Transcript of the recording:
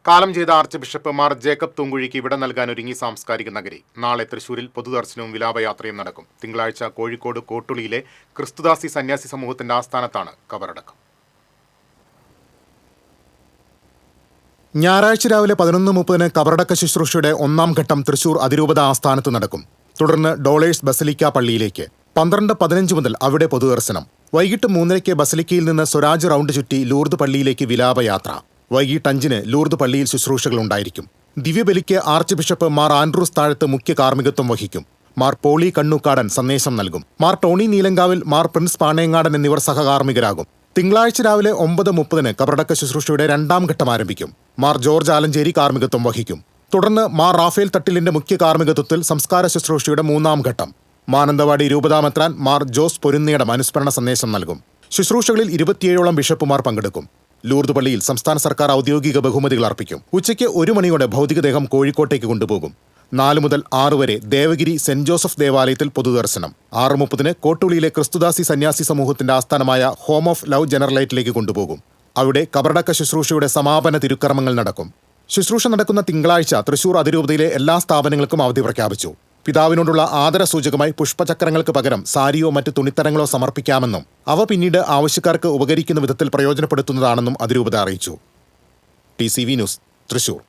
കാലം ചെയ്ത arch bishop Mar Jacob തൂങ്കുഴിക്ക് ഇവിടെ നൽകാനൊരുങ്ങി സാംസ്കാരിക നഗരി. നാളെ തൃശൂരിൽ പൊതുദർശനവും വിലാപയാത്രയും നടക്കും. തിങ്കളാഴ്ച കോഴിക്കോട് കോട്ടുളിയിലെ ക്രിസ്തുദാസി സന്യാസി സമൂഹത്തിന്റെ ആസ്ഥാനത്താണ് കബറടക്കം. ഞായറാഴ്ച രാവിലെ 11:30 കബറടക്ക ശുശ്രൂഷയുടെ ഒന്നാം ഘട്ടം തൃശൂർ അതിരൂപത ആസ്ഥാനത്ത് നടക്കും. തുടർന്ന് ഡോളേഴ്സ് ബസലിക്ക പള്ളിയിലേക്ക് 12:15 മുതൽ അവിടെ പൊതുദർശനം. വൈകിട്ട് 3:00 ബസലിക്കയിൽ നിന്ന് സ്വരാജ് റൗണ്ട് ചുറ്റി ലൂർദ് പള്ളിയിലേക്ക് വിലാപയാത്ര. വൈകിട്ട് 5-ന് ലൂർദ് പള്ളിയിൽ ശുശ്രൂഷകൾ ഉണ്ടായിരിക്കും. ദിവ്യബലിക്ക് ആർച്ച് ബിഷപ്പ് മാർ ആൻഡ്രൂസ് താഴത്ത് മുഖ്യ കാർമ്മികത്വം വഹിക്കും. മാർ പോളി കണ്ണൂക്കാടൻ സന്ദേശം നൽകും. മാർ ടോണി നീലങ്കാവിൽ, മാർ പ്രിൻസ് പാണയങ്ങാടൻ എന്നിവർ സഹകാർമ്മികരാകും. തിങ്കളാഴ്ച രാവിലെ 9:30 കബറടക്ക ശുശ്രൂഷയുടെ രണ്ടാം ഘട്ടം ആരംഭിക്കും. മാർ ജോർജ് ആലഞ്ചേരി കാർമ്മികത്വം വഹിക്കും. തുടർന്ന് മാർ റാഫേൽ തട്ടിലിന്റെ മുഖ്യ കാർമ്മികത്വത്തിൽ സംസ്കാര ശുശ്രൂഷയുടെ 3-ാം ഘട്ടം. മാനന്തവാടി രൂപതാമെത്രാൻ മാർ ജോസ് പൊരുന്നേടം അനുസ്മരണ സന്ദേശം നൽകും. ശുശ്രൂഷകളിൽ 27ഓളം ബിഷപ്പുമാർ പങ്കെടുക്കും. ലൂർദ് പള്ളിയിൽ സംസ്ഥാന സർക്കാർ ഔദ്യോഗിക ബഹുമതികൾ അർപ്പിക്കും. ഉച്ചയ്ക്ക് 1 മണിയോടെ ഭൗതികദേഹം കോഴിക്കോട്ടേക്ക് കൊണ്ടുപോകും. 4 മുതൽ 6 വരെ ദേവഗിരി സെന്റ് ജോസഫ് ദേവാലയത്തിൽ പൊതുദർശനം. 6:30 കോട്ടുളിയിലെ ക്രിസ്തുദാസി സന്യാസി സമൂഹത്തിന്റെ ആസ്ഥാനമായ ഹോം ഓഫ് ലവ് ജനറലൈറ്റിലേക്ക് കൊണ്ടുപോകും. അവിടെ കബറടക്ക ശുശ്രൂഷയുടെ സമാപന തിരുക്കർമ്മങ്ങൾ നടക്കും. ശുശ്രൂഷ നടക്കുന്ന തിങ്കളാഴ്ച തൃശൂർ അതിരൂപതയിലെ എല്ലാ സ്ഥാപനങ്ങൾക്കും അവധി പ്രഖ്യാപിച്ചു. പിതാവിനോടുള്ള ആദരസൂചകമായി പുഷ്പചക്രങ്ങൾക്ക് പകരം സാരിയോ മറ്റ് തുണിത്തരങ്ങളോ സമർപ്പിക്കാമെന്നും അവ പിന്നീട് ആവശ്യക്കാർക്ക് ഉപകരിക്കുന്ന വിധത്തിൽ പ്രയോജനപ്പെടുത്തുന്നതാണെന്നും അതിരൂപത അറിയിച്ചു. TCV news, Thrissur.